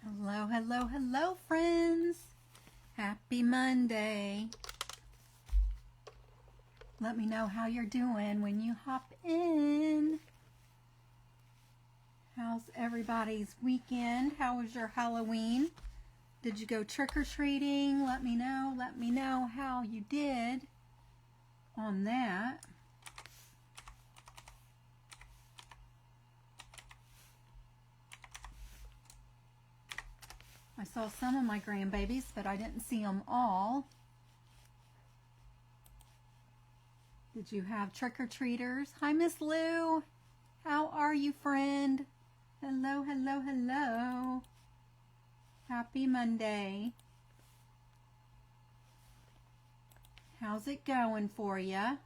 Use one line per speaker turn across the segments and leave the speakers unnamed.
Hello, hello, hello, friends. Happy Monday. Let me know how you're doing when you hop in. How's everybody's weekend? How was your Halloween? Did you go trick-or-treating? Let me know. Let me know how you did on that. I saw some of my grandbabies, but I didn't see them all. Did you have trick-or-treaters? Hi, Miss Lou. How are you, friend? Hello, hello, hello. Happy Monday. How's it going for you?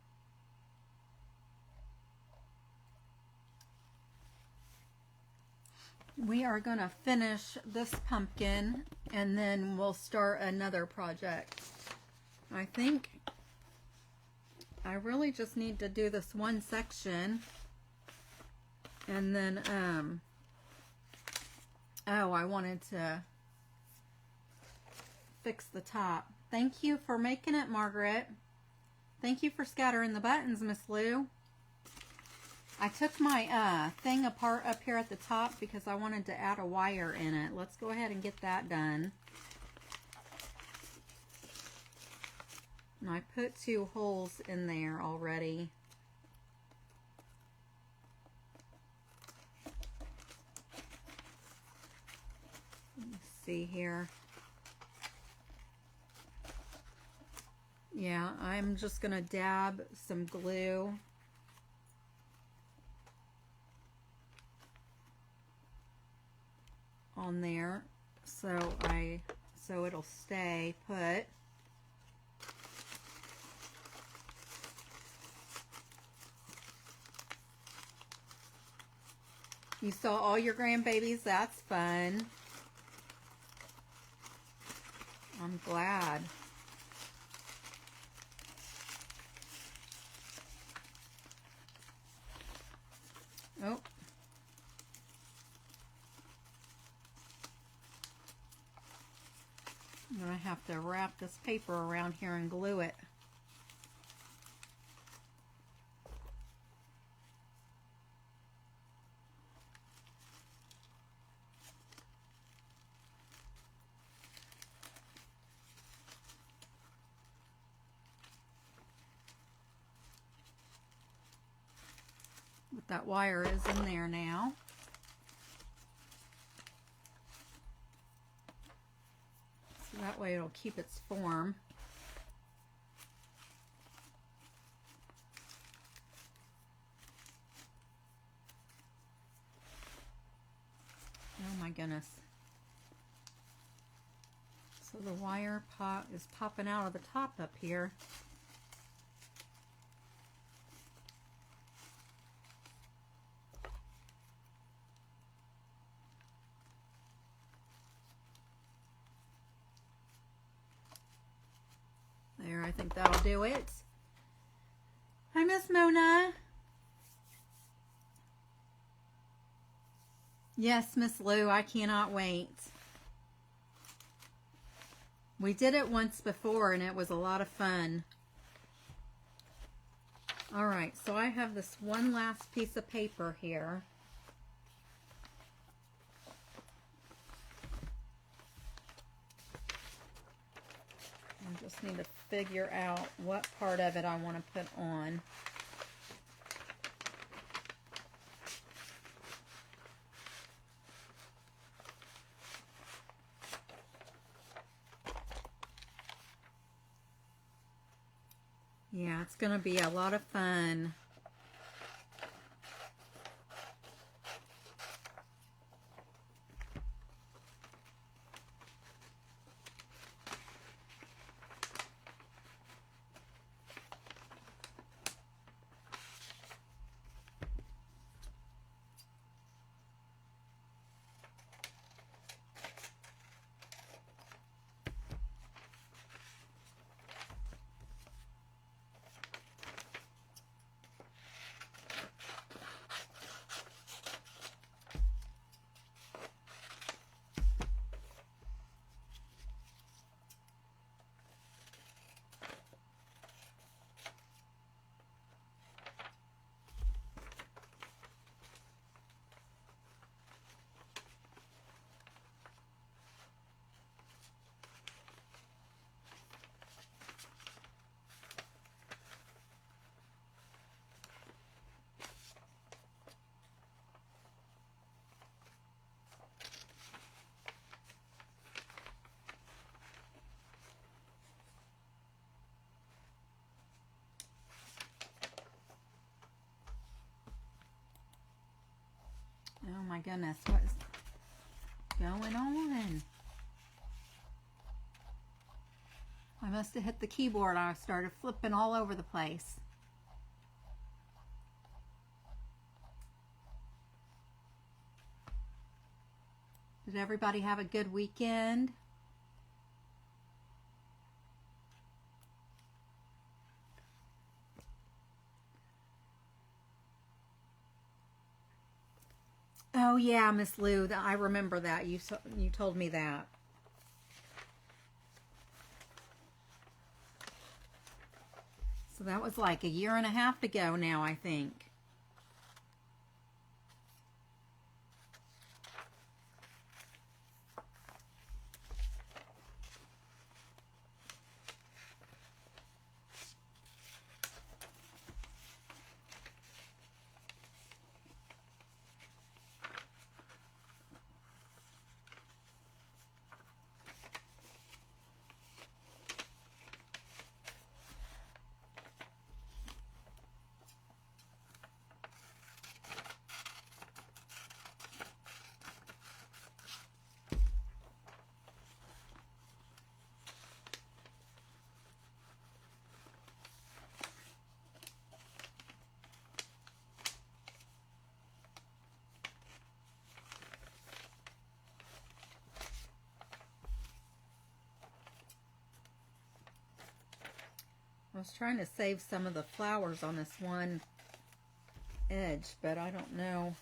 We are going to finish this pumpkin and then we'll start another project. I think I really just need to do this one section and then, oh, I wanted to fix the top. Thank you for making it, Margaret. Thank you for scattering the buttons, Miss Lou. I took my thing apart up here at the top because I wanted to add a wire in it. Let's go ahead and get that done. And I put 2 holes in there already. Let's see here. Yeah, I'm just going to dab some glue on there so it'll stay put. You saw all your grandbabies. That's fun. I'm glad. Oh. I'm going to have to wrap this paper around here and glue it. But that wire is in there now. So that way it'll keep its form. Oh my goodness. So the wire is popping out of the top up here. There, I think that'll do it. Hi, Miss Mona. Yes, Miss Lou, I cannot wait. We did it once before and it was a lot of fun. All right, so I have this one last piece of paper here. I just need to figure out what part of it I want to put on. Yeah, it's going to be a lot of fun. my goodness, what is going on? I must have hit the keyboard. I started flipping all over the place. Did everybody have a good weekend? Oh yeah, Miss Lou, I remember that. You told me that. So that was like a year and a half ago now, I think. I was trying to save some of the flowers on this one edge, but I don't know.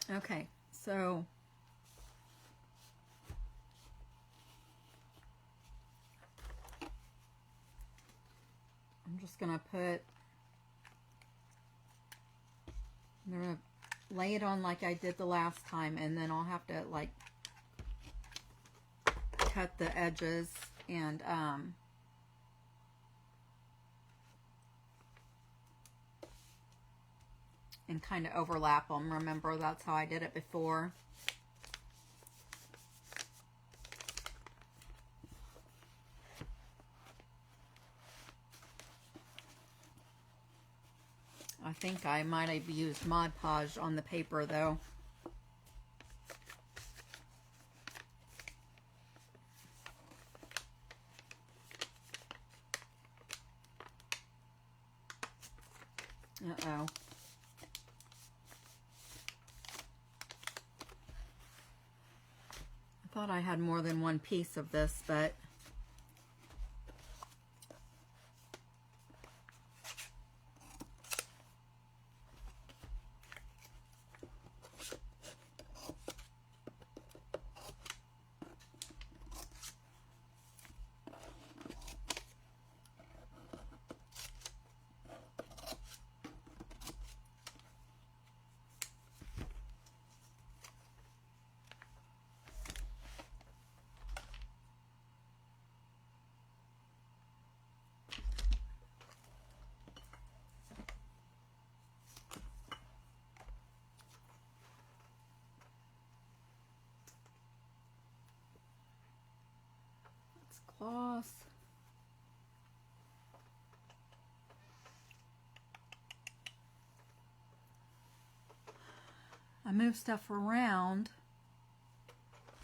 Okay, so I'm just gonna I'm gonna lay it on like I did the last time, and then I'll have to like cut the edges and kind of overlap them. Remember, that's how I did it before. I think I might have used Mod Podge on the paper though. Uh-oh. I thought I had more than one piece of this, but cloth. I move stuff around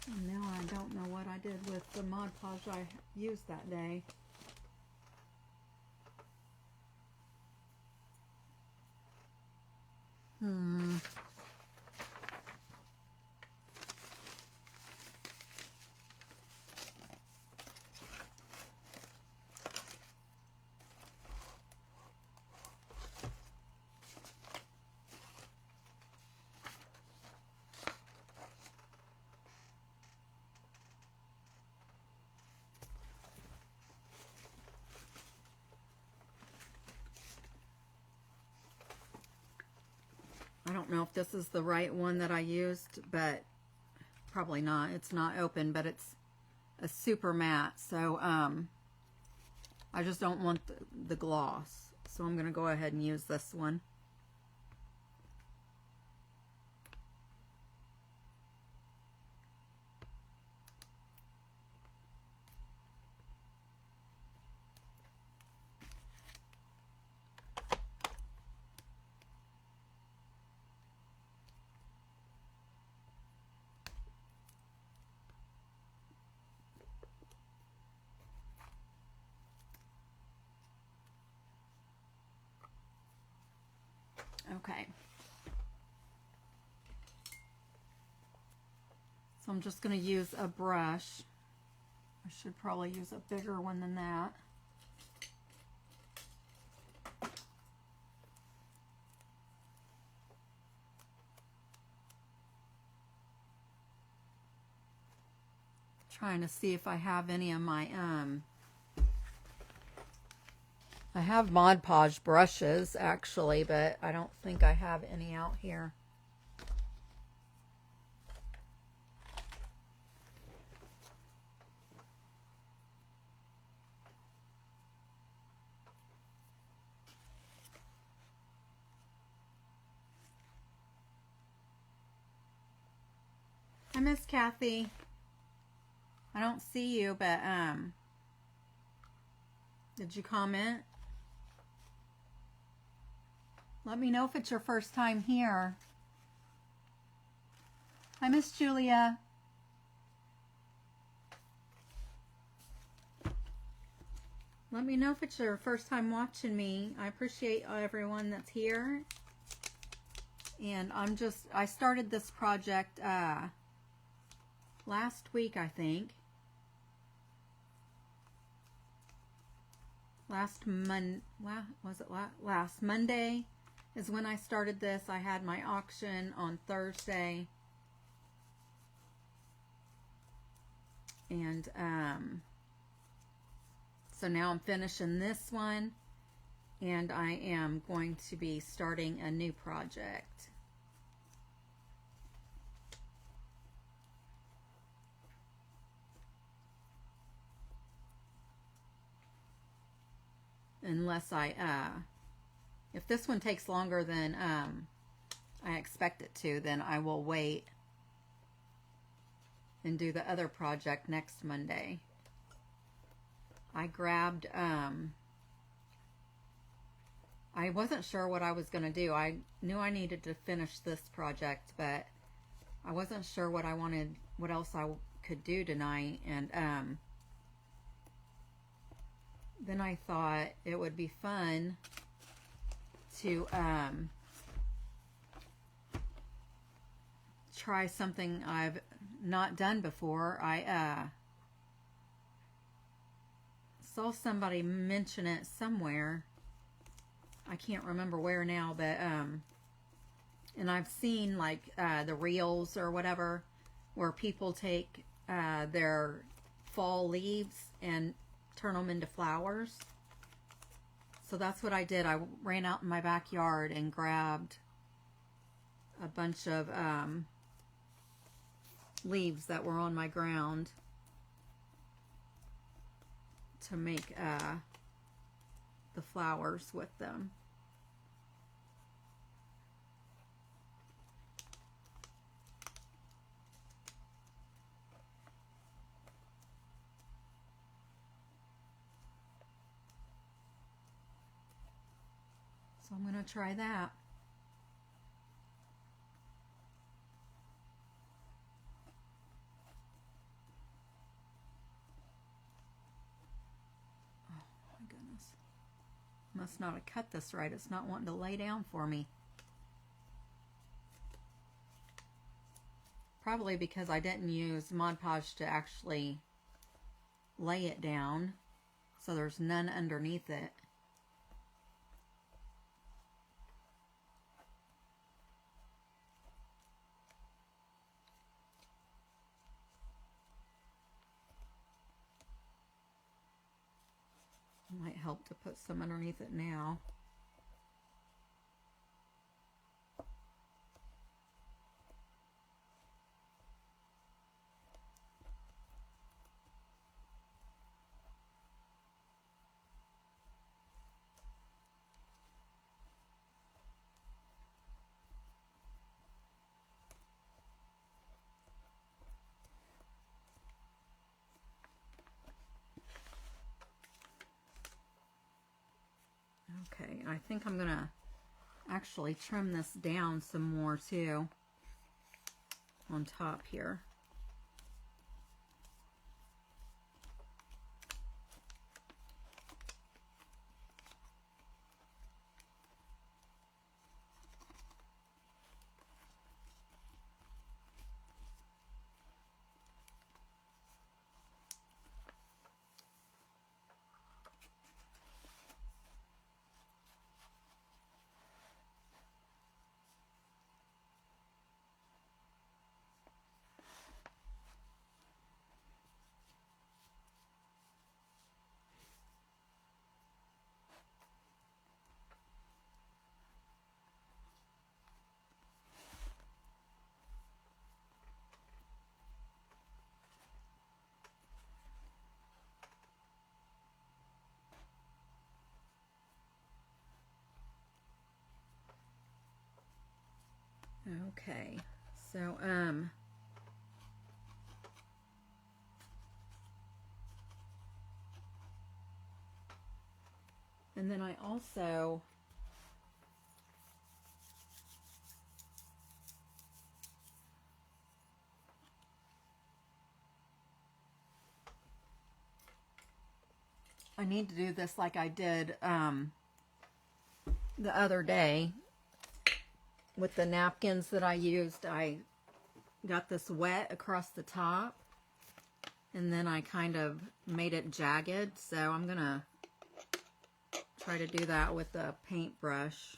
And now I don't know what I did with the Mod Podge I used that day. I don't know if this is the right one that I used, but probably not. It's not open, but it's a super matte. So I just don't want the gloss. So I'm going to go ahead and use this one. Okay. So I'm just going to use a brush. I should probably use a bigger one than that. Trying to see if I have any of my I have Mod Podge brushes actually, but I don't think I have any out here. Hi, Miss Kathy. I don't see you, but did you comment? Let me know if it's your first time here. Hi, Miss Julia. Let me know if it's your first time watching me. I appreciate everyone that's here. And I started this project last week, I think. Last Monday is when I started this. I had my auction on Thursday. And so now I'm finishing this one, and I am going to be starting a new project. Unless if this one takes longer than I expect it to, then I will wait and do the other project next Monday. I grabbed, I wasn't sure what I was going to do. I knew I needed to finish this project, but I wasn't sure what I wanted, what else I could do tonight. And then I thought it would be fun to try something I've not done before. I saw somebody mention it somewhere. I can't remember where now, but and I've seen like the reels or whatever where people take their fall leaves and turn them into flowers. So that's what I did. I ran out in my backyard and grabbed a bunch of leaves that were on my ground to make the flowers with them. So I'm going to try that. Must not have cut this right. It's not wanting to lay down for me. Probably because I didn't use Mod Podge to actually lay it down, so there's none underneath it. Might help to put some underneath it now. Okay, I think I'm gonna actually trim this down some more too on top here. Okay, so and then I also I need to do this like I did the other day with the napkins that I used. I got this wet across the top and then I kind of made it jagged, so I'm gonna try to do that with a paintbrush.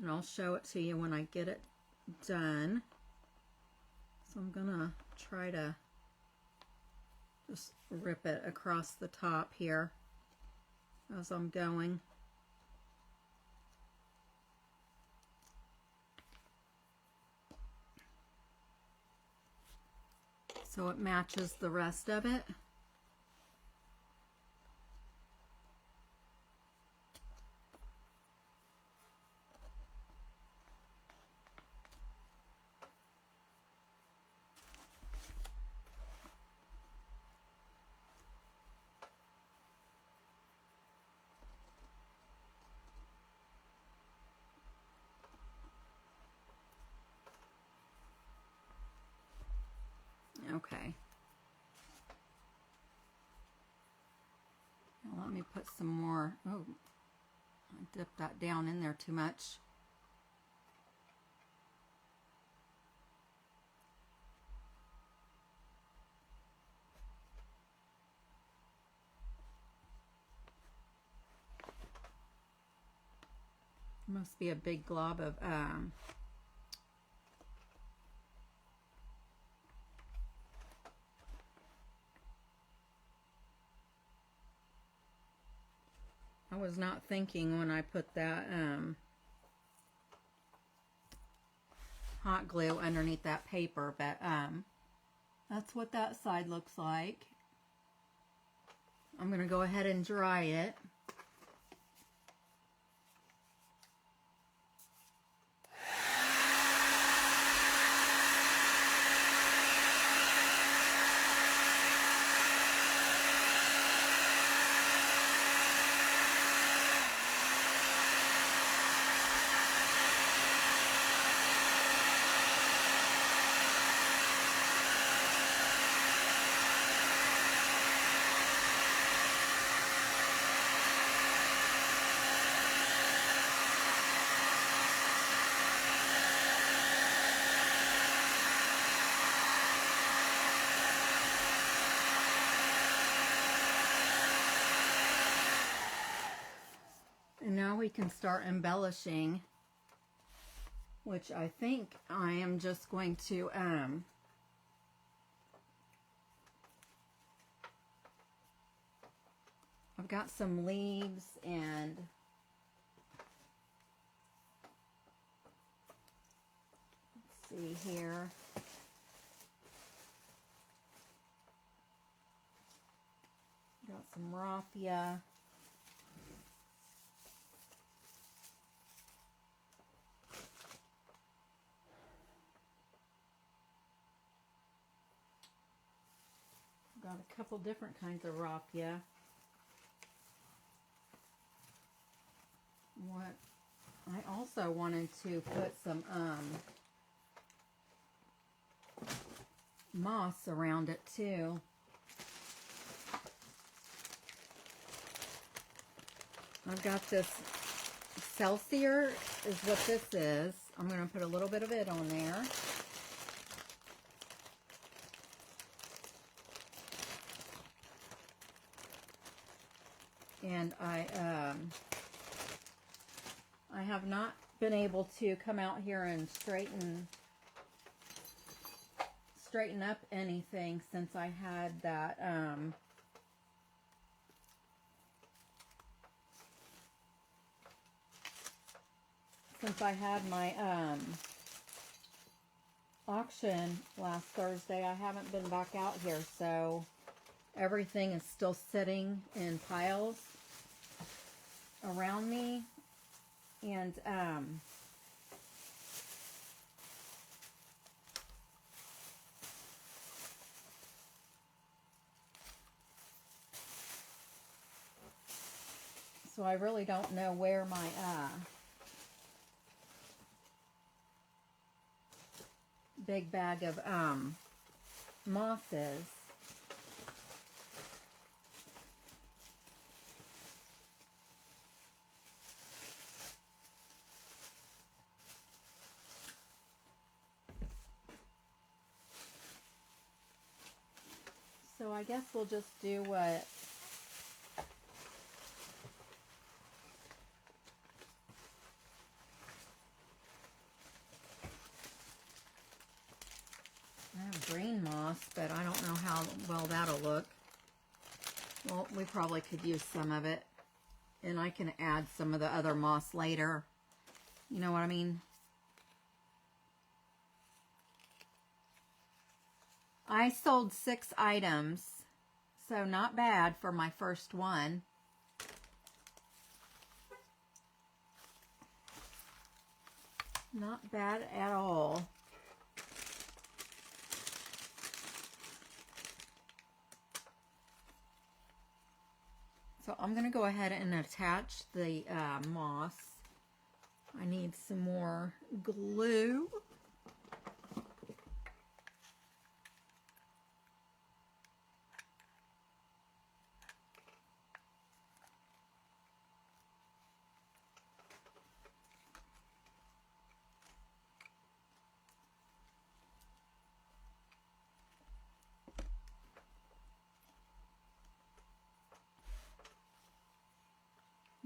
And I'll show it to you when I get it done. So I'm gonna try to just rip it across the top here as I'm going. So it matches the rest of it. Okay. Now let me put some more. Oh, I dipped that down in there too much. Must be a big glob of I was not thinking when I put that hot glue underneath that paper, but that's what that side looks like. I'm going to go ahead and dry it. now we can start embellishing, which I think I am just going to I've got some leaves and let's see here. Got some raffia. Got a couple different kinds of raffia. What I also wanted to put some moss around it too. I've got this Celsior is what this is. I'm going to put a little bit of it on there. And I have not been able to come out here and straighten up anything since I had that since I had my auction last Thursday. I haven't been back out here, so everything is still sitting in piles around me. And so I really don't know where my big bag of moss is. So I guess we'll just do what I have green moss, but I don't know how well that'll look. Well, we probably could use some of it, and I can add some of the other moss later. You know what I mean? I sold 6 items, so not bad for my first one. Not bad at all. So I'm going to go ahead and attach the moss. I need some more glue.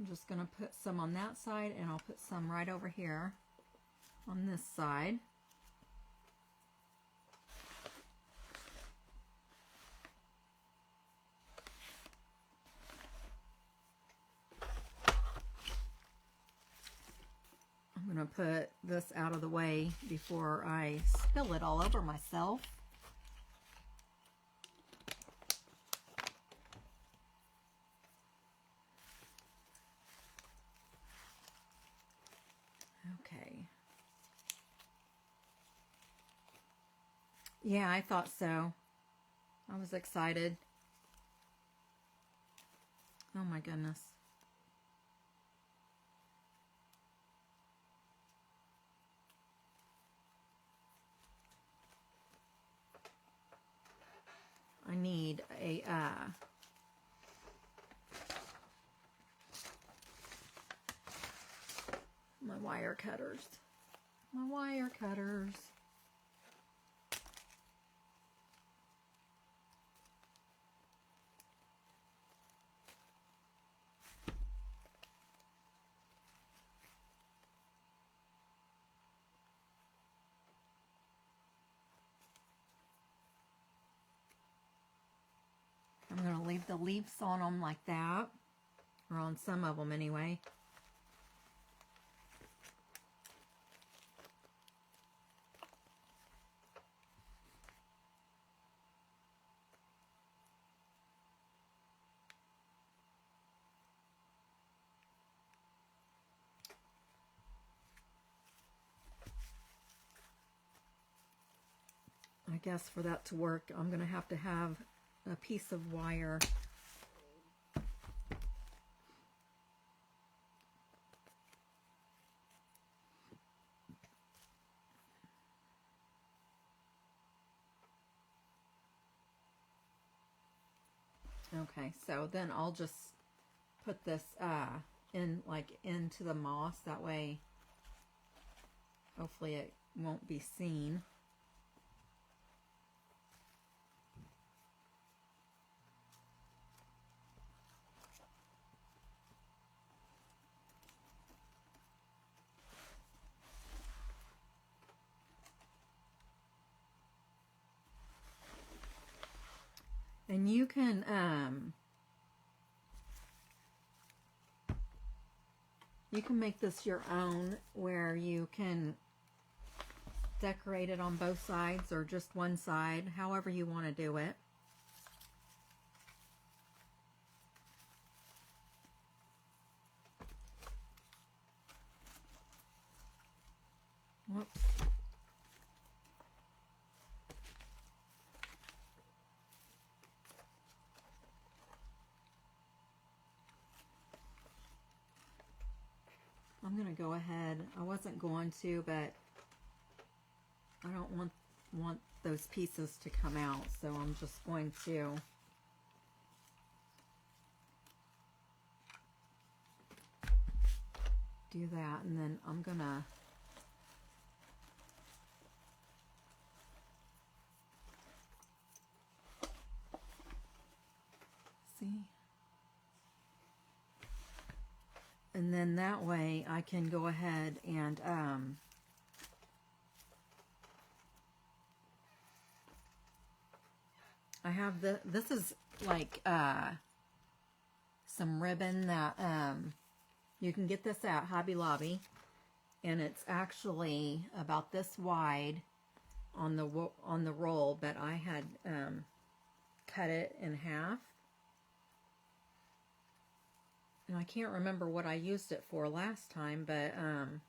I'm just going to put some on that side, and I'll put some right over here on this side. I'm going to put this out of the way before I spill it all over myself. Okay. Yeah, I thought so. I was excited. Oh my goodness. I need a my wire cutters. My wire cutters. leave the leaves on them like that, or on some of them anyway. I guess for that to work, I'm going to have a piece of wire. Okay, so then I'll just put this in, like, into the moss. That way, hopefully it won't be seen. And you can make this your own, where you can decorate it on both sides or just one side, however you want to do it. Whoops. I'm going to go ahead. I wasn't going to, but I don't want those pieces to come out, so I'm just going to do that, and then I'm going to see. And then that way I can go ahead and I have this is like some ribbon that you can get this at Hobby Lobby, and it's actually about this wide on the roll, but I had cut it in half. And I can't remember what I used it for last time, but I'm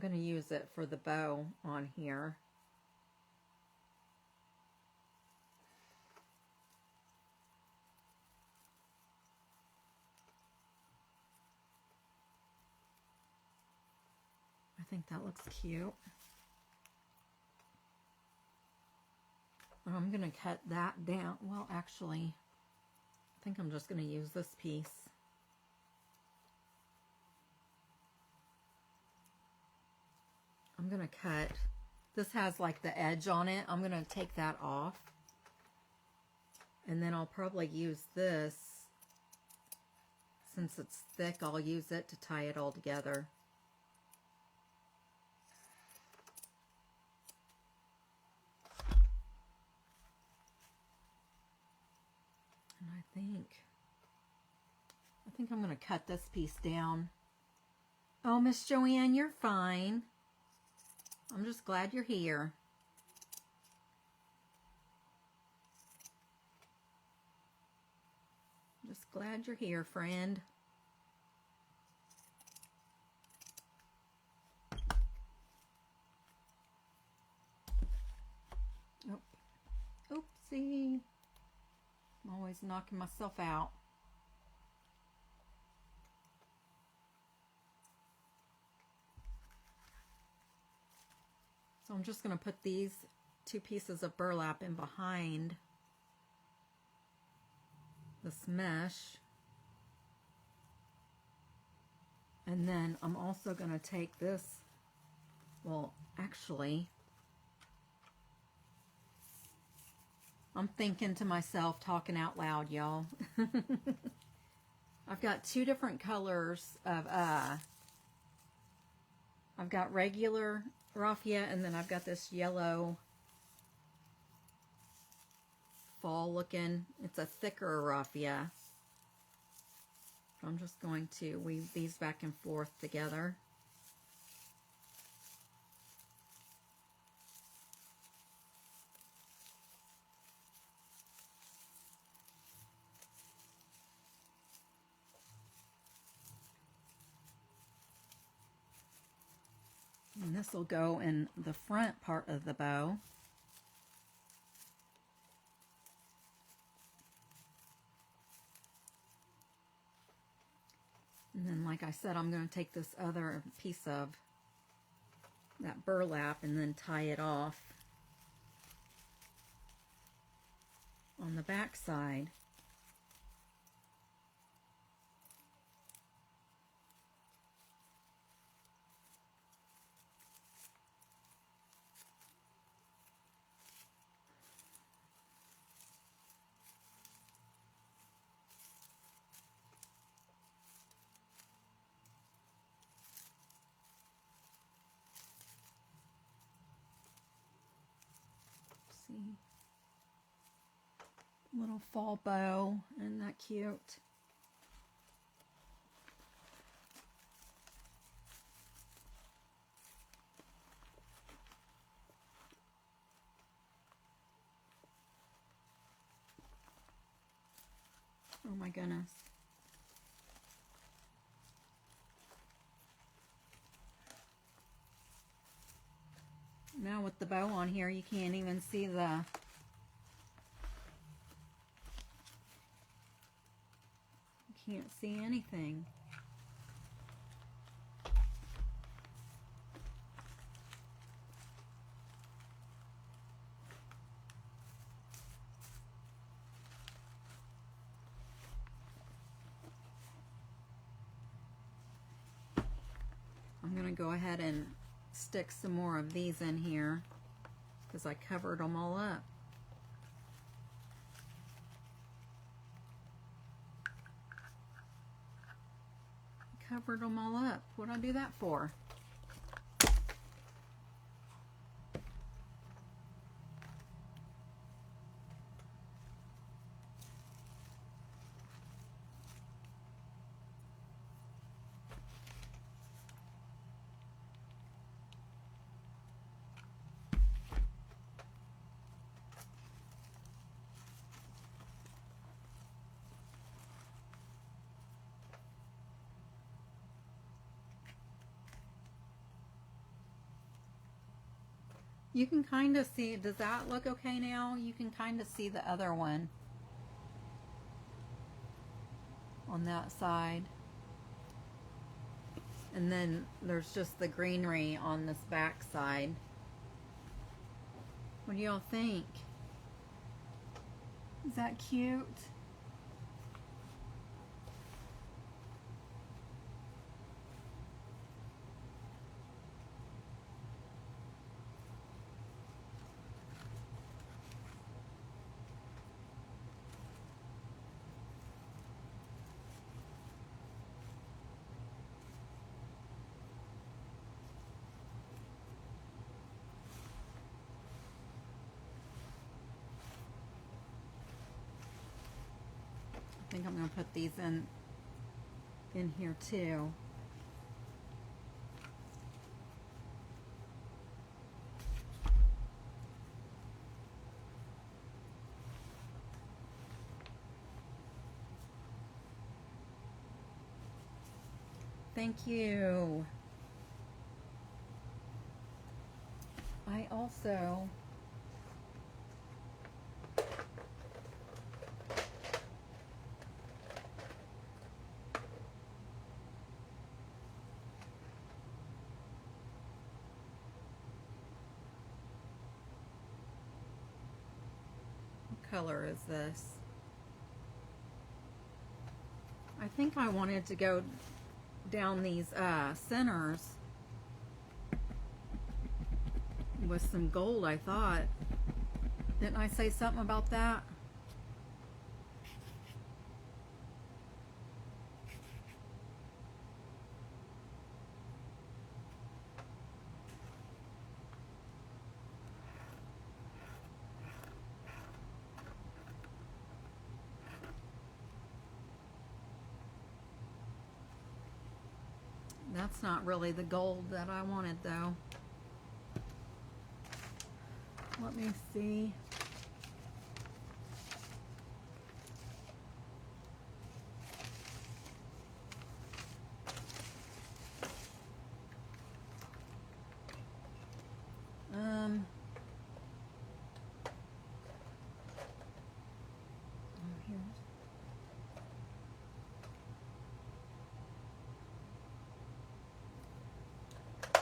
going to use it for the bow on here. I think that looks cute. I'm going to cut that down. Well, actually, I think I'm just going to use this piece. I'm going to cut. This has like the edge on it. I'm going to take that off. And then I'll probably use this. Since it's thick, I'll use it to tie it all together. And I think I'm going to cut this piece down. Oh, Miss Joanne, you're fine. I'm just glad you're here. Just glad you're here, friend. Oh, oopsie. I'm always knocking myself out. So I'm just going to put these two pieces of burlap in behind this mesh. And then I'm also going to take this, well, actually, I'm thinking to myself, talking out loud, y'all. I've got two different colors of, I've got regular raffia, and then I've got this yellow fall looking. It's a thicker raffia. I'm just going to weave these back and forth together. And this will go in the front part of the bow. And then, like I said, I'm going to take this other piece of that burlap and then tie it off on the back side. See, little fall bow, isn't that cute? Oh my goodness. Now with the bow on here, you can't even see the can't see anything. I'm going to go ahead and stick some more of these in here because I covered them all up. Covered them all up. What'd I do that for? You can kind of see, does that look okay now? You can kind of see the other one on that side. And then there's just the greenery on this back side. What do y'all think? Is that cute? I think I'm going to put these in here too. Thank you. I also color is this? I think I wanted to go down these centers with some gold, I thought. Didn't I say something about that? That's not really the gold that I wanted though. Let me see. Oh, here's. I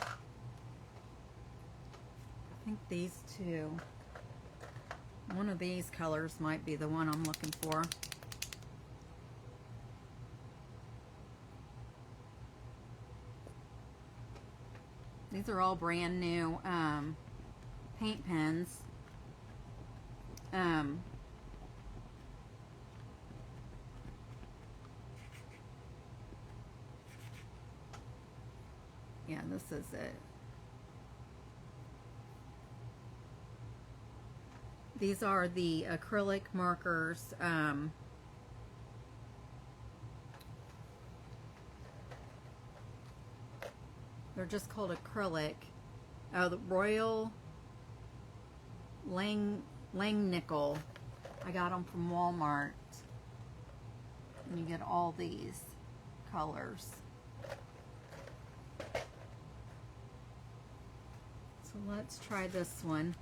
think these two. One of these colors might be the one I'm looking for. These are all brand new paint pens. Yeah, this is it. These are the acrylic markers. They're just called acrylic. Oh, the Royal Langnickel. I got them from Walmart. And you get all these colors. So let's try this one.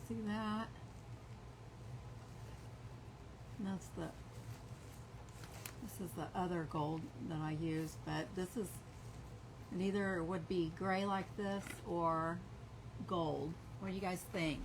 See that? And this is the other gold that I used, but this is, and either it would be gray like this or gold. What do you guys think?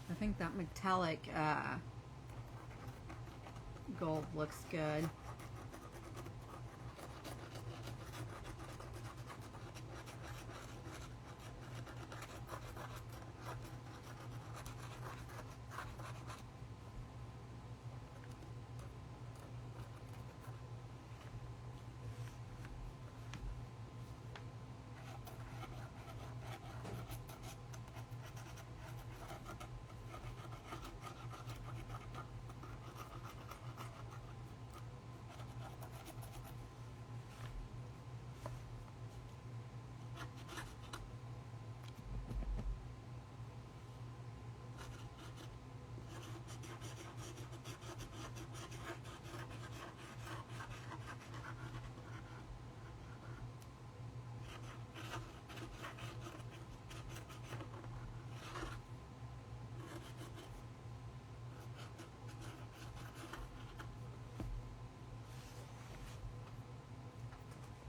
I think that metallic gold looks good.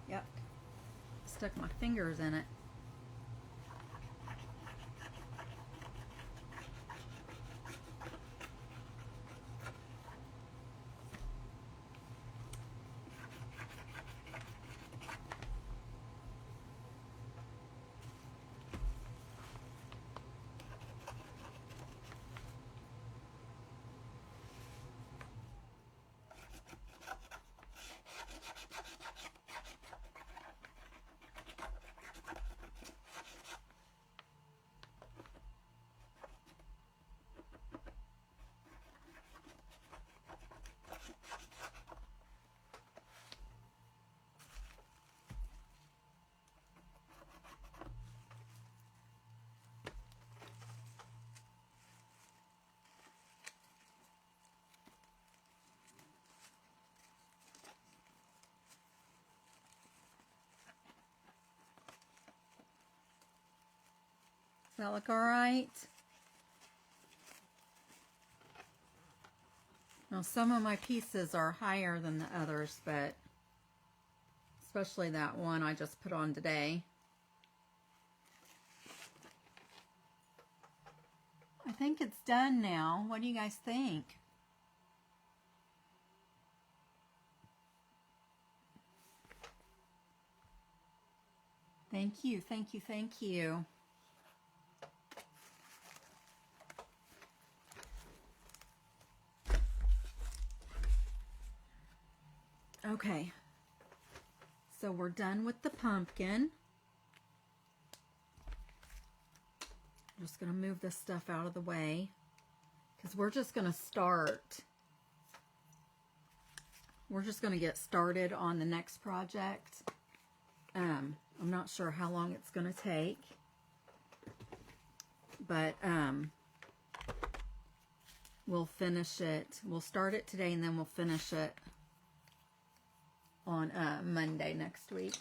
Yep. Stuck my fingers in it. that look all right? Now, some of my pieces are higher than the others, but especially that one I just put on today. I think it's done now. What do you guys think? Thank you, thank you, thank you. Okay, so we're done with the pumpkin. I'm just going to move this stuff out of the way because we're just going to start. We're just going to get started on the next project. I'm not sure how long it's going to take, but we'll finish it. We'll start it today and then we'll finish it on Monday next week.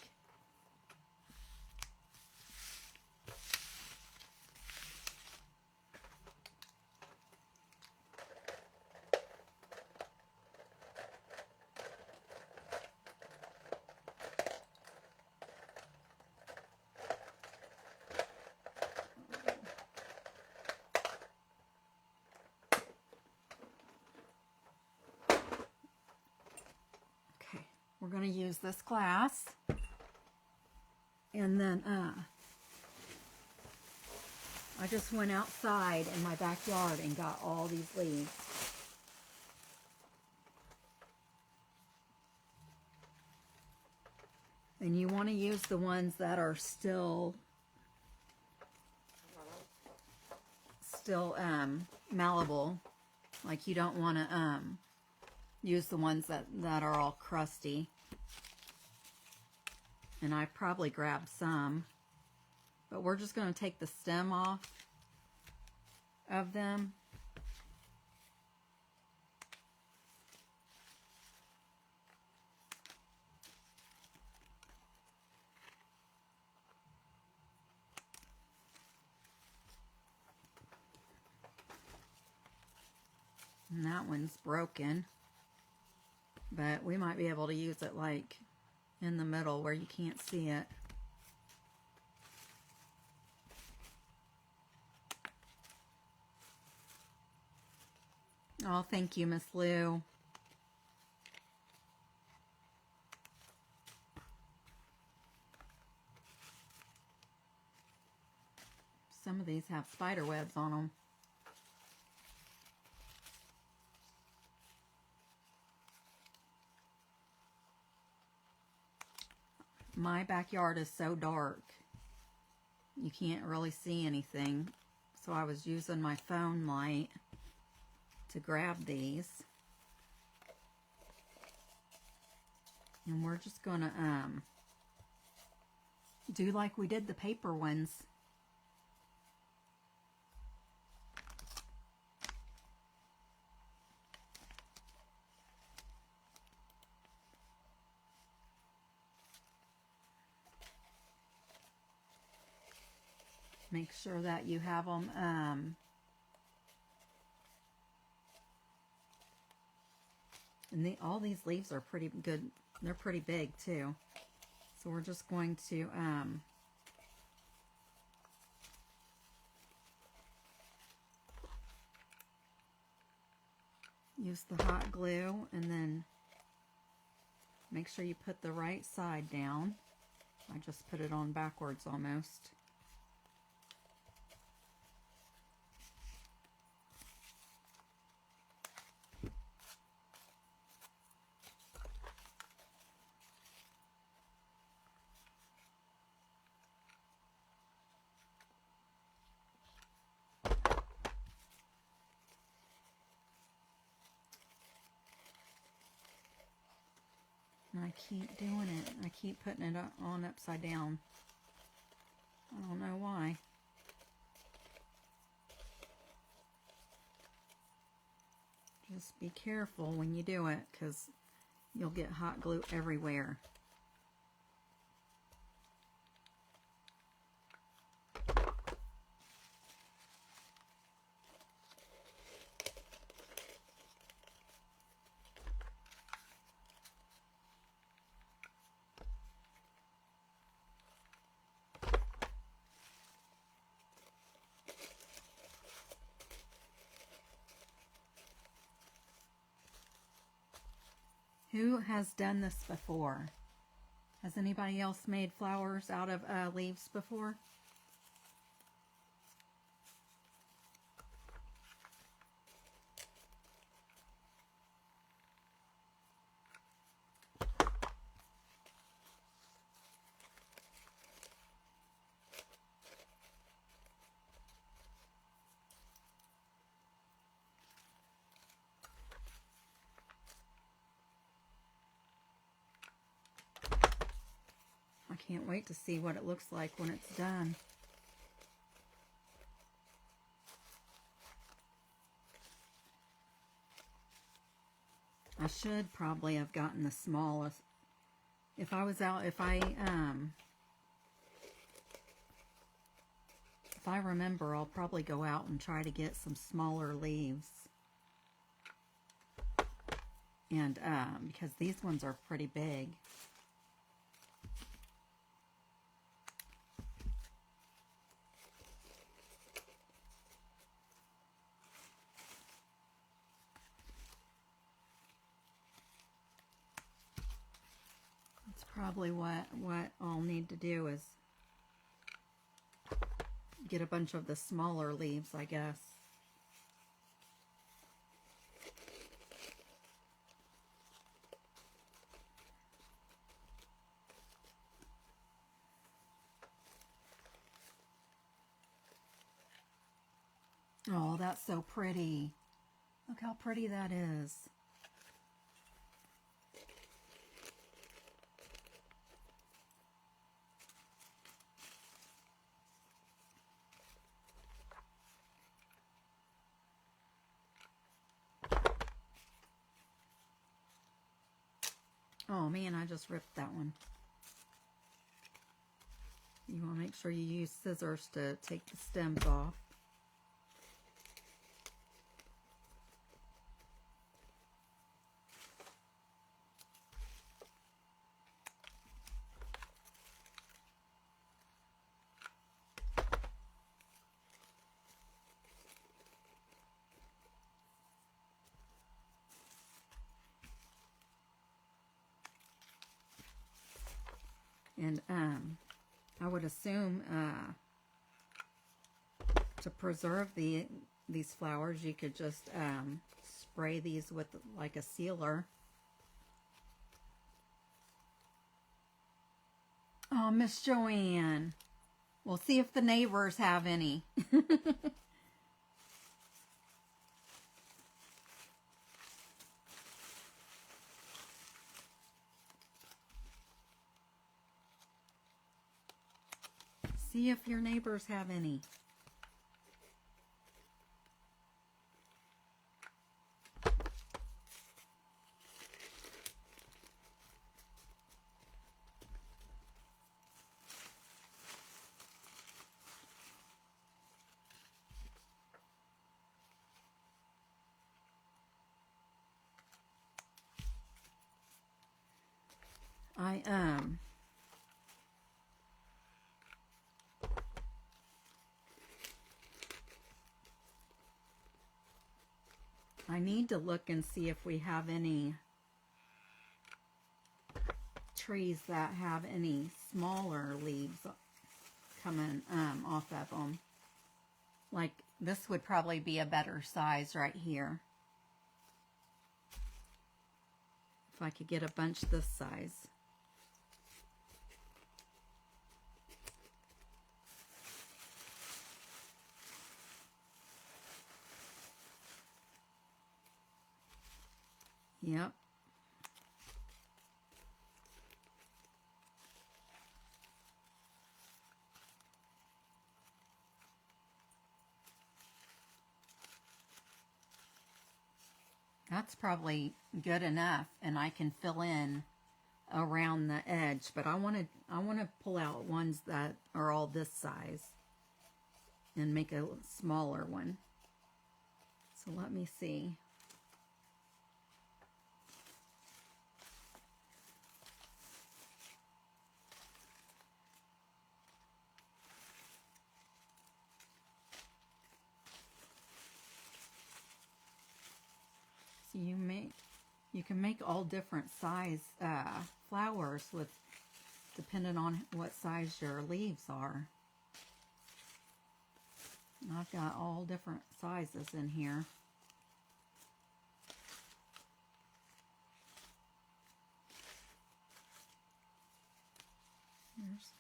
We're going to use this glass, and then I just went outside in my backyard and got all these leaves. And you want to use the ones that are still malleable. Like, you don't want to use the ones that are all crusty. And I probably grabbed some, but we're just going to take the stem off of them. And that one's broken, but we might be able to use it like in the middle where you can't see it. Oh, thank you, Miss Lou. Some of these have spider webs on them. My backyard is so dark, you can't really see anything. So I was using my phone light to grab these. And we're just gonna do like we did the paper ones. Make sure that you have them and all these leaves are pretty good. They're pretty big too. So we're just going to use the hot glue and then make sure you put the right side down. I just put it on backwards almost. And I keep doing it. I keep putting it on upside down. I don't know why. Just be careful when you do it, because you'll get hot glue everywhere. Who has done this before? Has anybody else made flowers out of leaves before? I can't wait to see what it looks like when it's done. I should probably have gotten the smallest. If I was out, if I remember, I'll probably go out and try to get some smaller leaves. And because these ones are pretty big. That's probably what I'll need to do is get a bunch of the smaller leaves, I guess. Oh, that's so pretty. Look how pretty that is. Oh man, I just ripped that one. You want to make sure you use scissors to take the stems off. And I would assume to preserve these flowers, you could just spray these with like a sealer. Oh, Miss Joanne. We'll see if the neighbors have any. See if your neighbors have any. I need to look and see if we have any trees that have any smaller leaves coming off of them. Like this would probably be a better size right here. If I could get a bunch this size. Yep. That's probably good enough, and I can fill in around the edge, but I want to pull out ones that are all this size and make a smaller one. So let me see. So you You can make all different size flowers with depending on what size your leaves are. And I've got all different sizes in here. Here's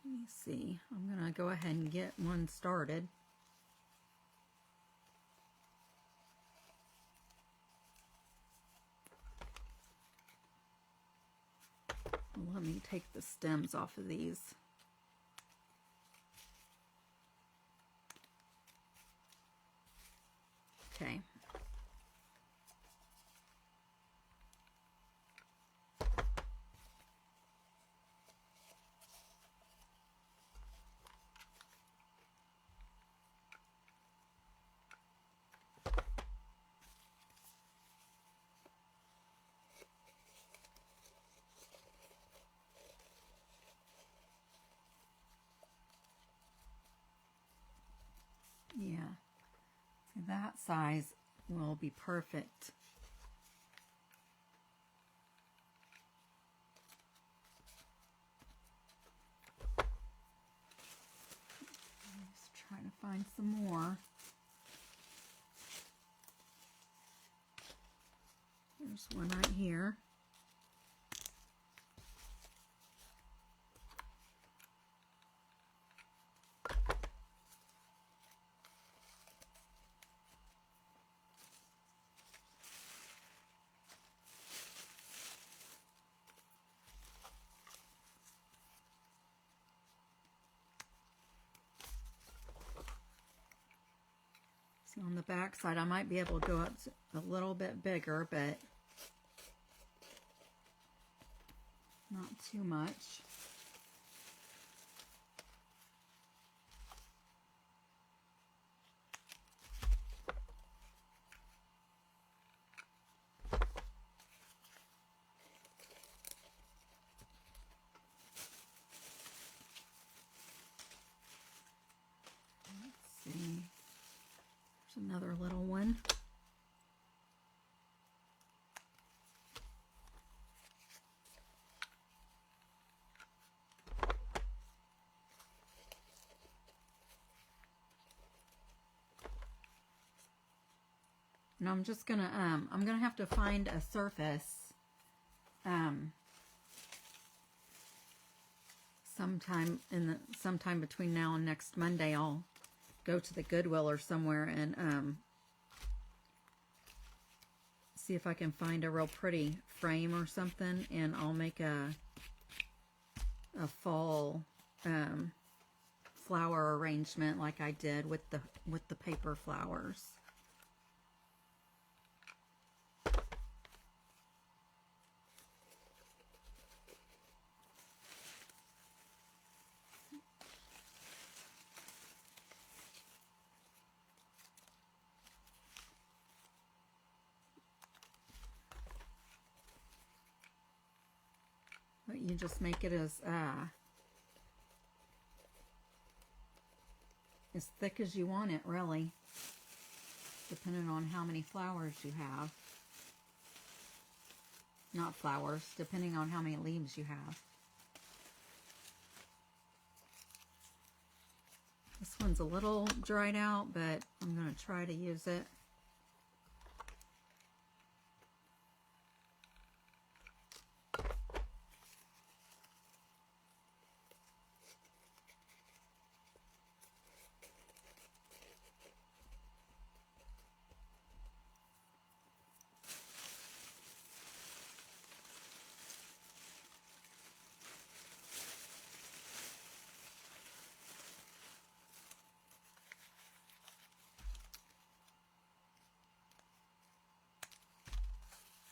let me see. I'm going to go ahead and get one started. Let me take the stems off of these. Okay. Yeah, so that size will be perfect. Just trying to find some more. There's one right here. See, on the back side, I might be able to go up a little bit bigger, but not too much. Let's see. There's another little one. And I'm just gonna I'm gonna have to find a surface sometime between now and next Monday. I'll go to the Goodwill or somewhere and see if I can find a real pretty frame or something, and I'll make a fall flower arrangement like I did with the paper flowers. But you just make it as thick as you want it, really, depending on how many flowers you have. Not flowers, depending on how many leaves you have. This one's a little dried out, but I'm going to try to use it.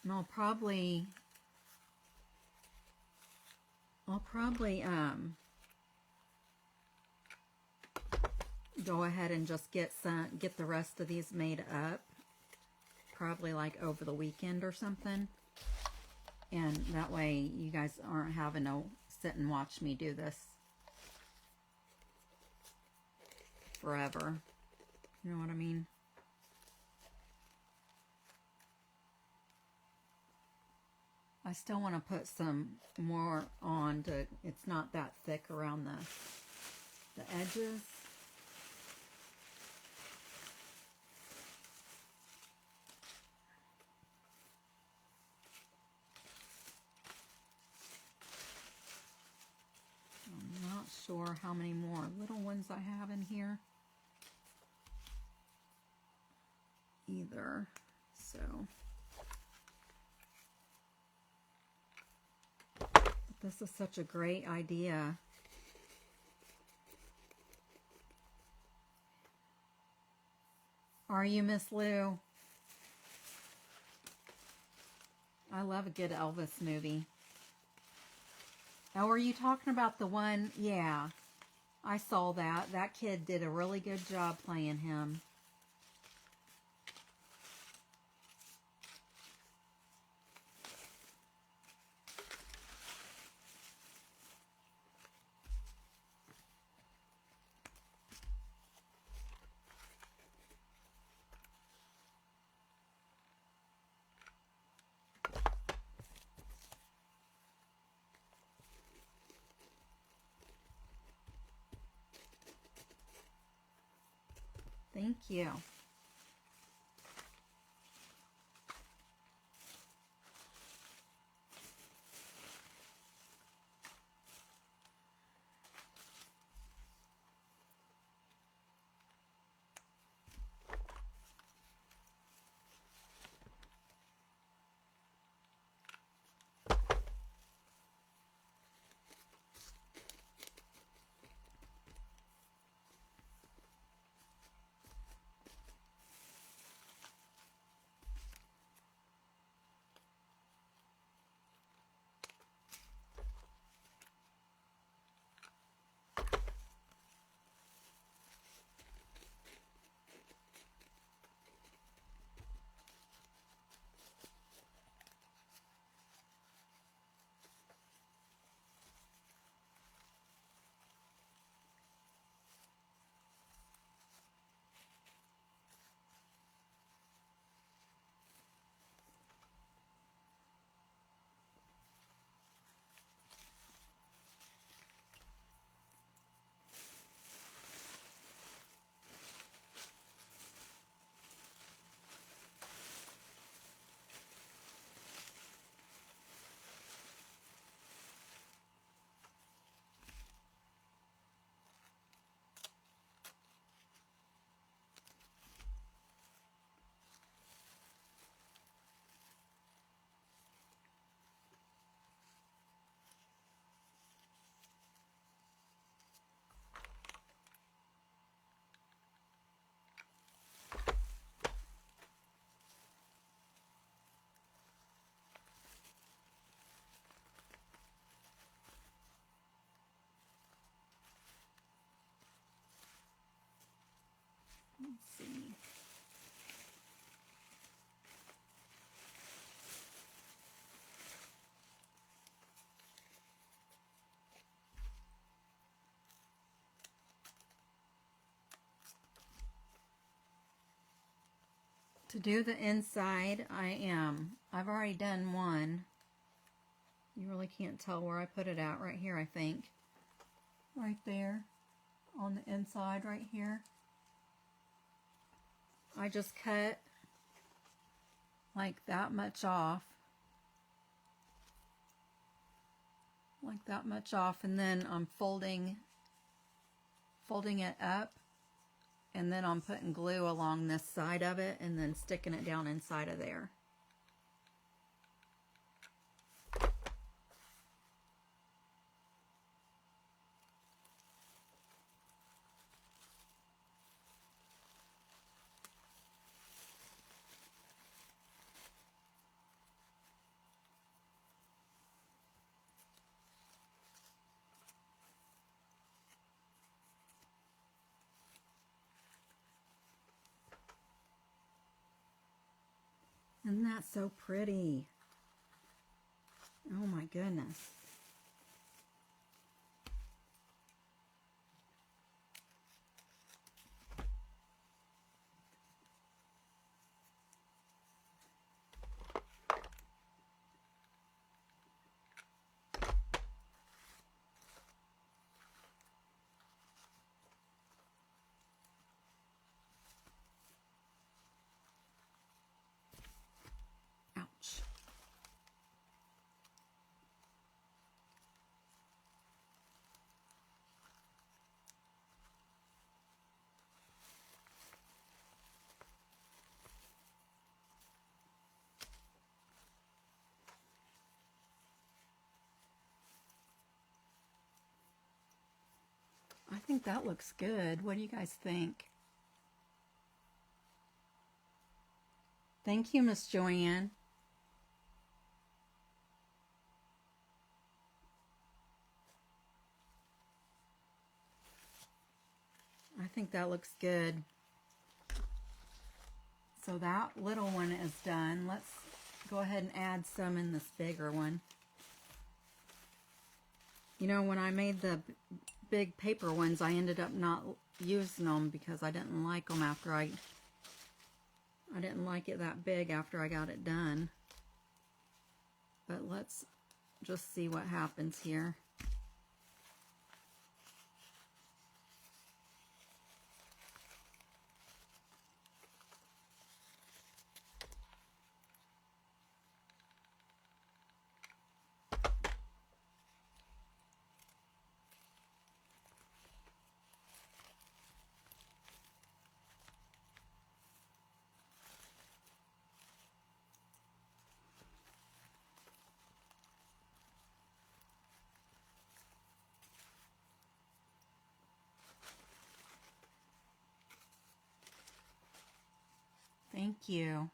And I'll probably go ahead and just get the rest of these made up probably like over the weekend or something. And that way you guys aren't having to sit and watch me do this forever. You know what I mean? I still want to put some more on to, it's not that thick around the edges. I'm not sure how many more little ones I have in here either, so. This is such a great idea. Are you, Miss Lou? I love a good Elvis movie. Oh, are you talking about the one? Yeah, I saw that. That kid did a really good job playing him. Thank you. Let's see. To do the inside, I've already done one. You really can't tell where I put it at right here, I think. Right there on the inside right here. I just cut like that much off. Like that much off, and then I'm folding it up, and then I'm putting glue along this side of it and then sticking it down inside of there. Isn't that so pretty? Oh my goodness. Ouch. I think that looks good. What do you guys think? Thank you, Miss Joanne. I think that looks good. So that little one is done. Let's go ahead and add some in this bigger one. You know, when I made the big paper ones, I ended up not using them because I didn't like them after I didn't like it that big after I got it done. But let's just see what happens here. Thank you.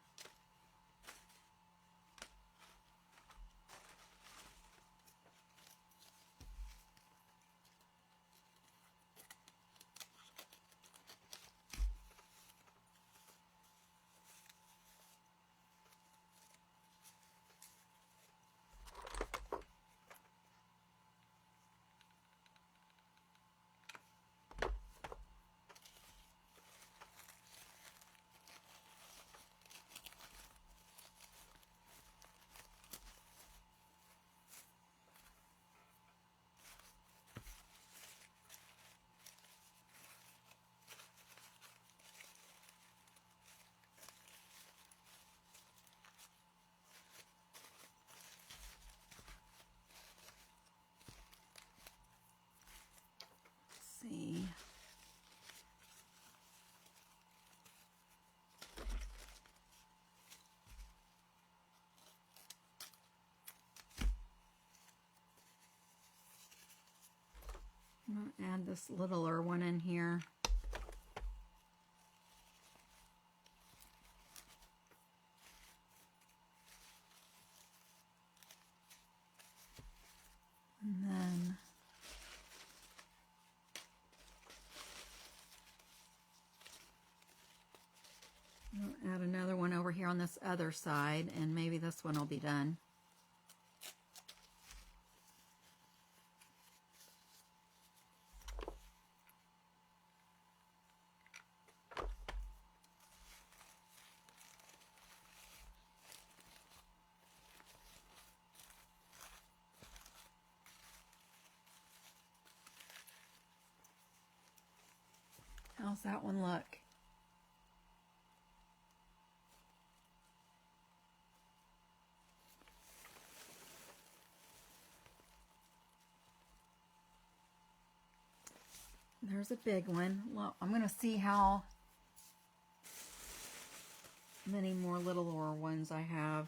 See. I'm going to add this littler one in here. And then I'll add another one over here on this other side, and maybe this one will be done. How's that one look? There's a big one. Well, I'm going to see how many more littler ones I have.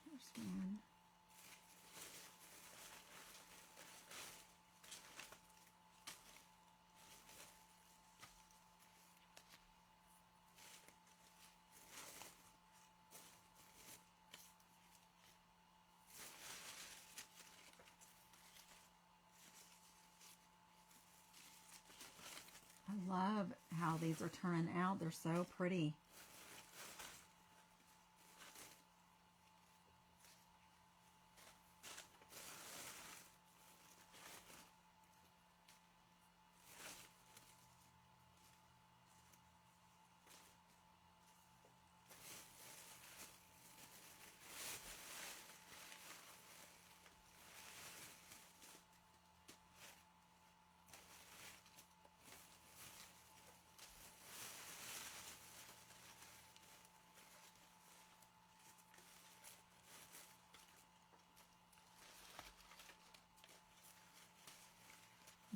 There's one. I love how these are turning out. They're so pretty.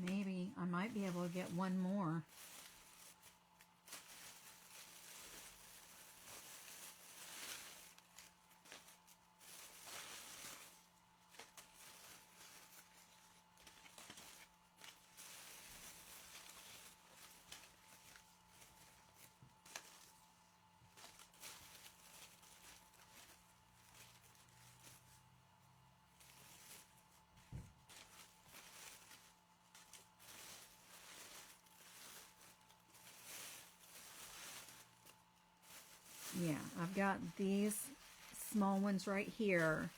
Maybe I might be able to get one more. Yeah, I've got these small ones right here.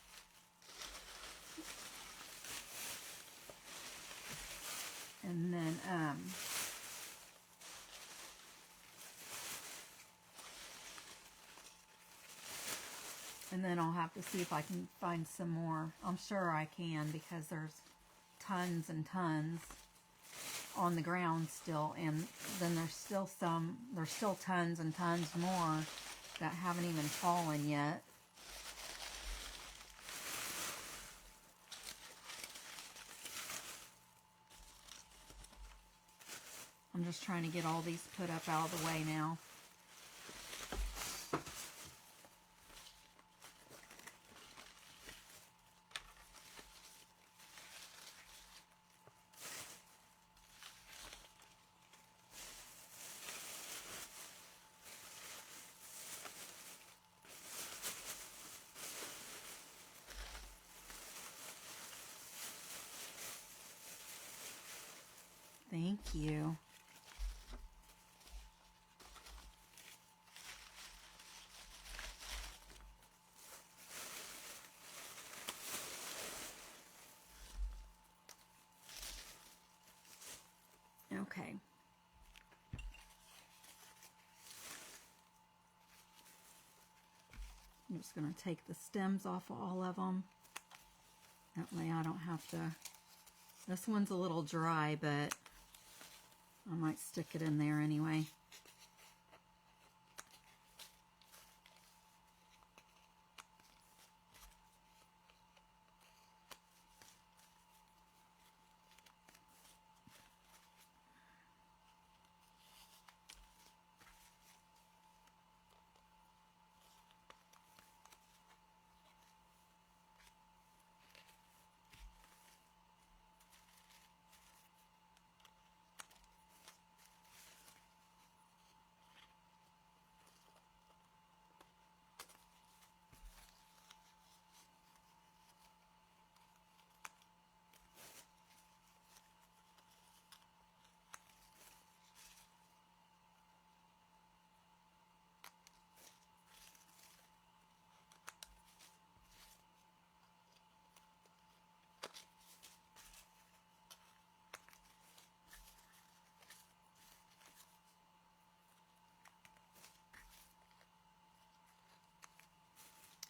And then, I'll have to see if I can find some more. I'm sure I can because there's tons and tons on the ground still. And then there's still tons and tons more that haven't even fallen yet. I'm just trying to get all these put up out of the way now. Thank you. Okay. I'm just going to take the stems off of all of them. That way I don't have to... This one's a little dry, but I might stick it in there anyway.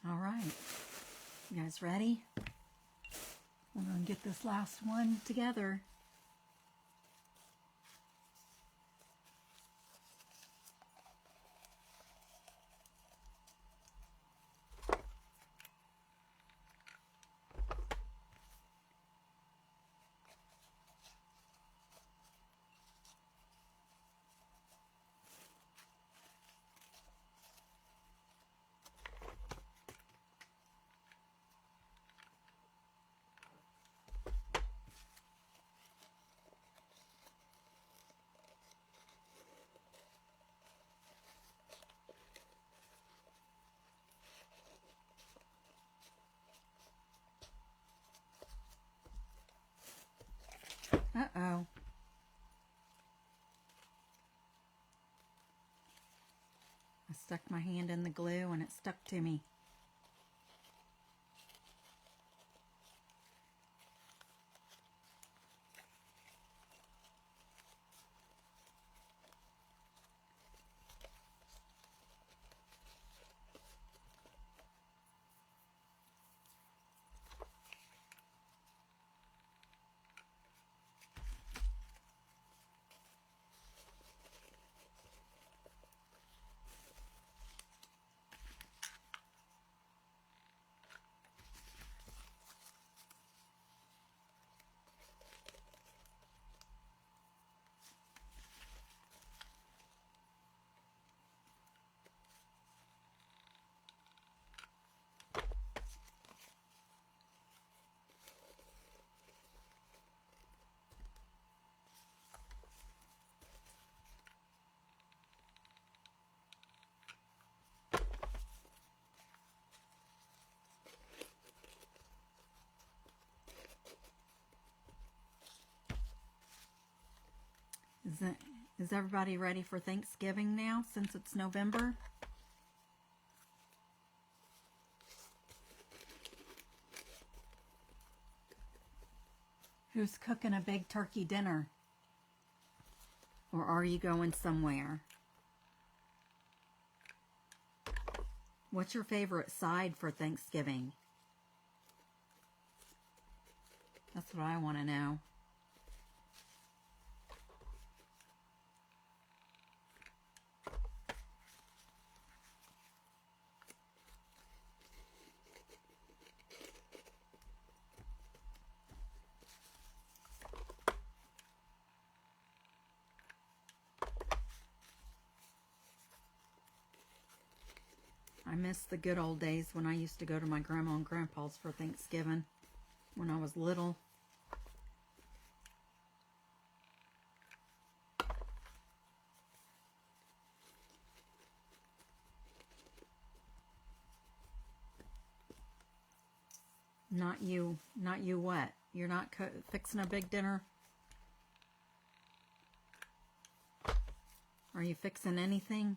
All right, you guys ready? We're going to get this last one together. Stuck my hand in the glue and it stuck to me. Is everybody ready for Thanksgiving now, since it's November? Who's cooking a big turkey dinner? Or are you going somewhere? What's your favorite side for Thanksgiving? That's what I want to know. I miss the good old days when I used to go to my grandma and grandpa's for Thanksgiving when I was little. Not you what? You're not fixing a big dinner? Are you fixing anything?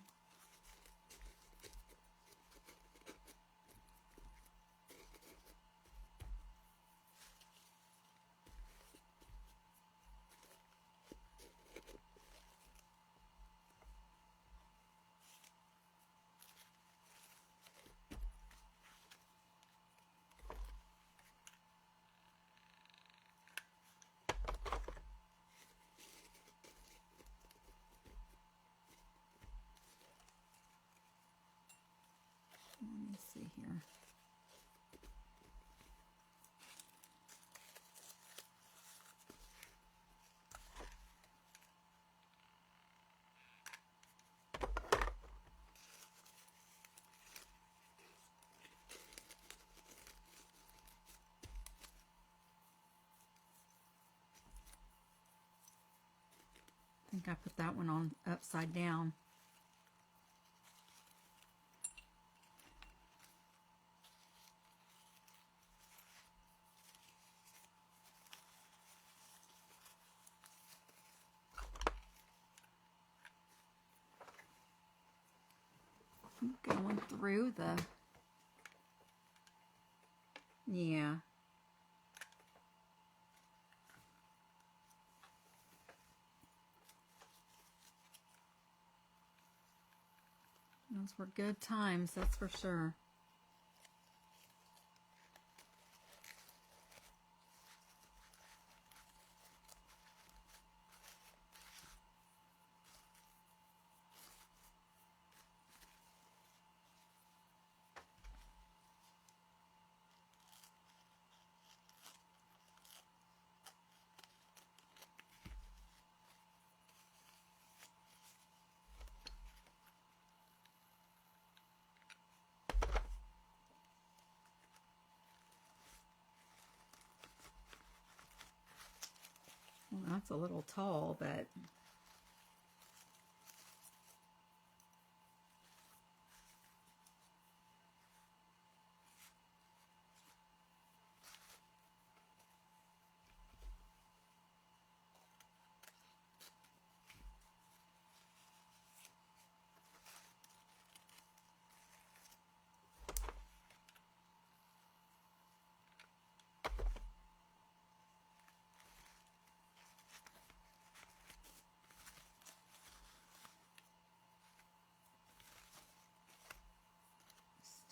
Let me see here. I think I put that one on upside down. Going through the, yeah. Those were good times, that's for sure. Well, that's a little tall, but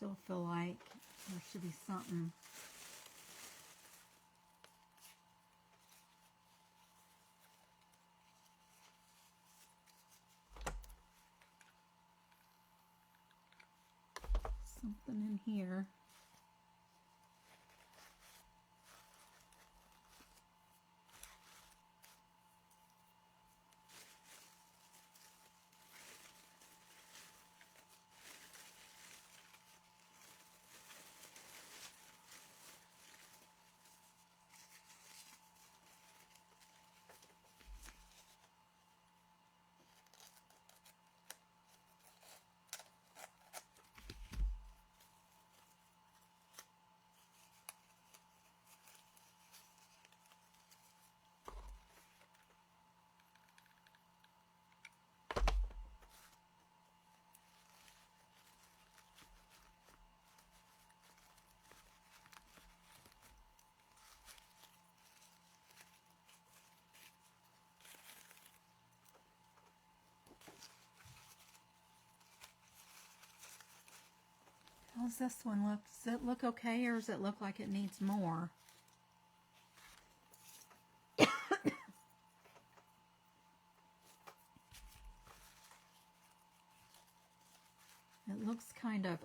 still feel like there should be something. Something in here. How does this one look? Does it look okay, or does it look like it needs more? It looks kind of,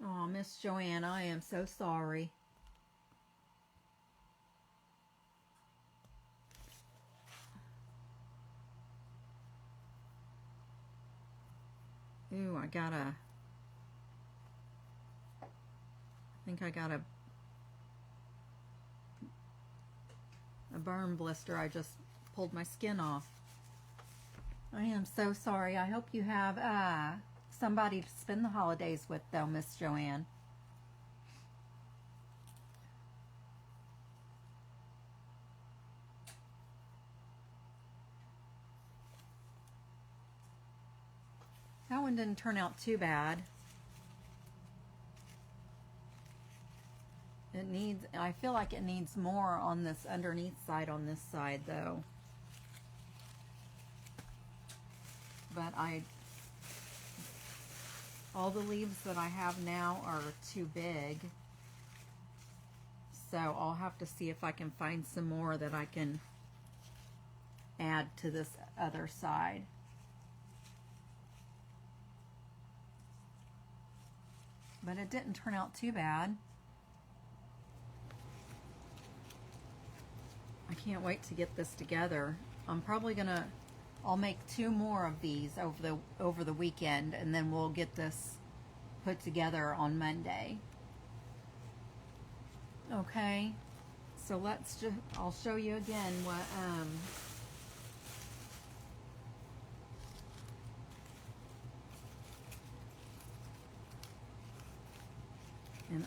oh, Miss Joanne, I am so sorry. Ooh, I think I got a burn blister. I just pulled my skin off. I am so sorry. I hope you have somebody to spend the holidays with, though, Miss Joanne. That one didn't turn out too bad. It needs, I feel like it needs more on this underneath side on this side, though. But all the leaves that I have now are too big. So I'll have to see if I can find some more that I can add to this other side. But it didn't turn out too bad. I can't wait to get this together. I'm probably gonna, I'll make 2 more of these over the weekend, and then we'll get this put together on Monday. Okay, so I'll show you again what and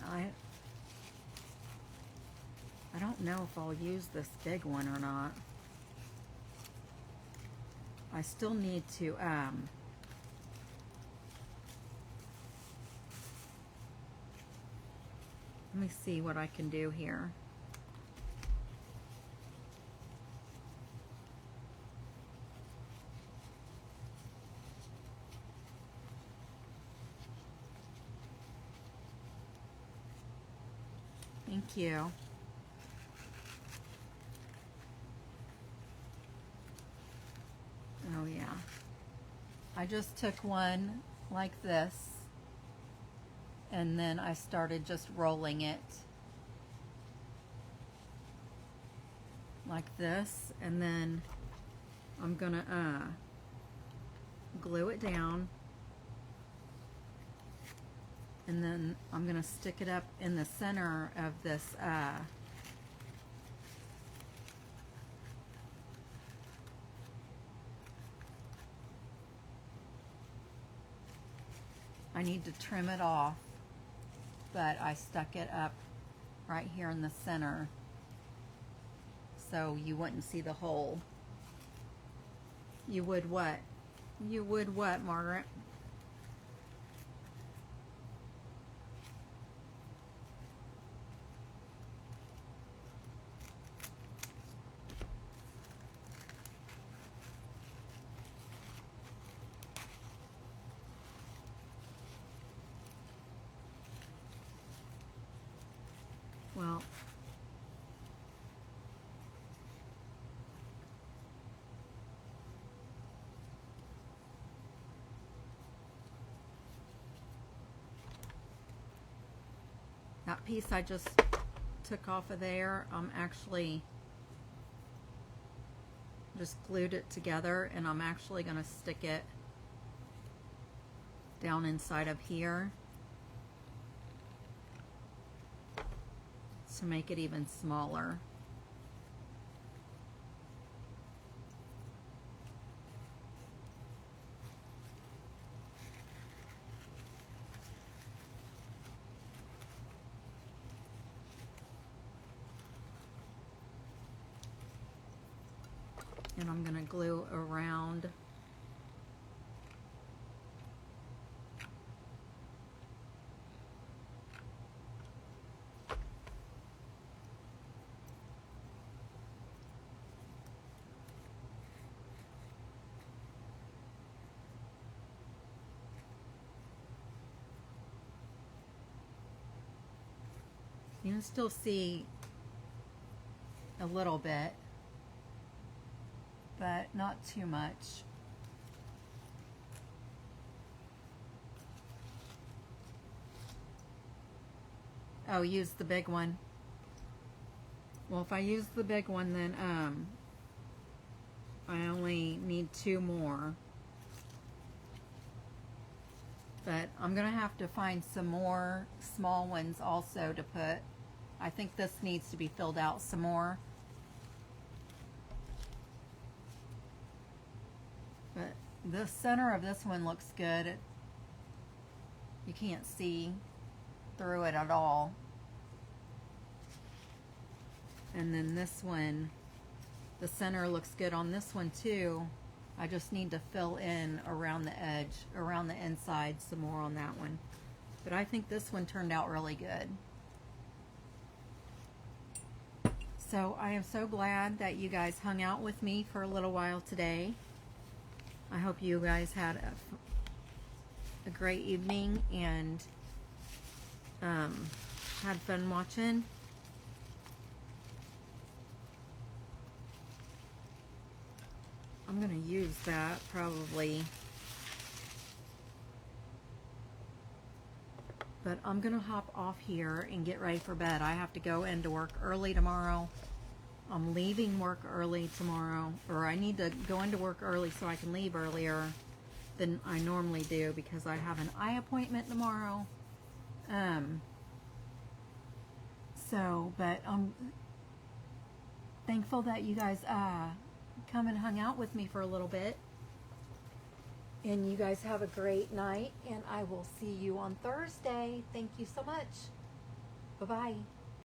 I don't know if I'll use this big one or not. I still need to let me see what I can do here. Thank you. Oh yeah. I just took one like this, and then I started just rolling it like this, and then I'm gonna glue it down, and then I'm gonna stick it up in the center of this I need to trim it off, but I stuck it up right here in the center so you wouldn't see the hole. You would what? You would what, Margaret? Well, that piece I just took off of there, I'm actually just glued it together, and I'm actually going to stick it down inside of here to make it even smaller. And I'm going to glue around you can still see a little bit, but not too much. Oh, use the big one. Well, if I use the big one, then I only need 2 more. But I'm gonna have to find some more small ones also to put. I think this needs to be filled out some more. But the center of this one looks good. You can't see through it at all. And then this one, the center looks good on this one too. I just need to fill in around the edge, around the inside some more on that one. But I think this one turned out really good. So I am so glad that you guys hung out with me for a little while today. I hope you guys had a great evening and had fun watching. I'm going to use that probably. But I'm going to hop off here and get ready for bed. I have to go into work early tomorrow. I'm leaving work early tomorrow, or I need to go into work early so I can leave earlier than I normally do because I have an eye appointment tomorrow. But I'm thankful that you guys come and hung out with me for a little bit. And you guys have a great night, and I will see you on Thursday. Thank you so much. Bye-bye.